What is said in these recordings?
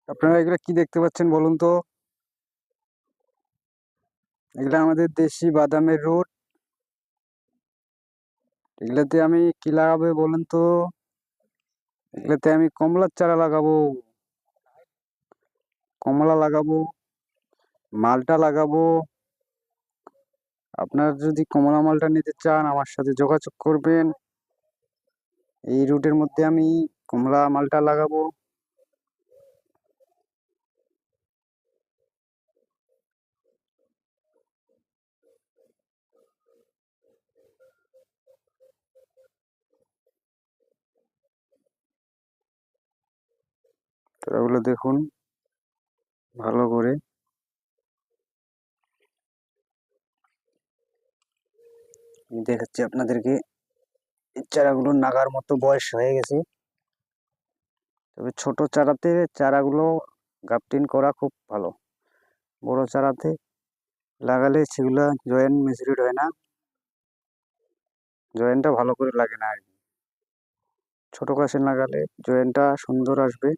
আপনারা এগুলা কি দেখতে পাচ্ছেন বলুন তো? এগুলা আমাদের দেশি বাদামের রুট। এগুলাতে আমি কি লাগাবো বলুন তো? এগুলাতে আমি কমলার চারা লাগাবো, কমলা লাগাবো, মালটা লাগাবো। আপনারা যদি কমলা মালটা নিতে চান আমার সাথে যোগাযোগ করবেন। এই রুটের মধ্যে আমি কমলা মালটা লাগাবো। তো এগুলো দেখুন ভালো করে। আমি দেখাচ্ছি আপনাদেরকে। এই চারাগুলো নাগার মতো বয়স হয়ে গেছে। তবে ছোট চারাতে চারাগুলো গ্রাফটিং করা খুব ভালো। বড় চারাতে লাগালে সেগুলা জয়েন্ট ম্যাচুরিট হয় না, জয়েন্টটা ভালো করে লাগে না আর কি। ছোট গাছে লাগালে জয়েন্টটা সুন্দর আসবে।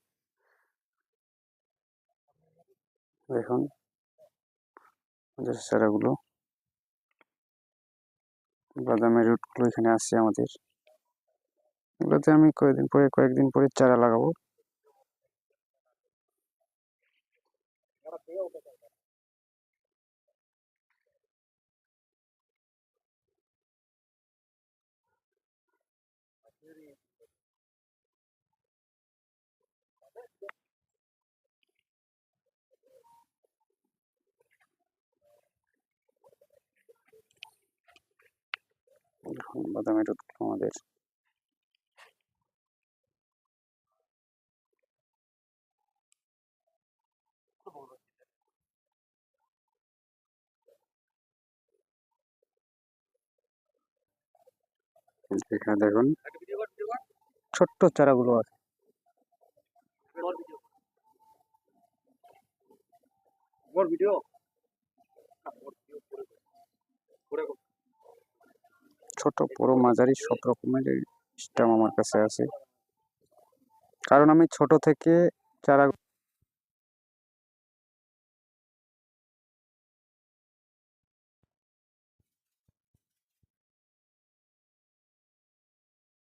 দেখুন চারাগুলো, বাদামের রুটগুলো এখানে আসছে আমাদের। এগুলোতে আমি কয়েকদিন পরে চারা লাগাবো। দেখুন বাদামের রুটগুলো আমাদের। এখানে দেখুন ছোট্ট চারাগুলো আছে। ছোট বড় মাঝারি সব রকমের স্টাম আমার কাছে আছে, কারণ আমি ছোট থেকে চারা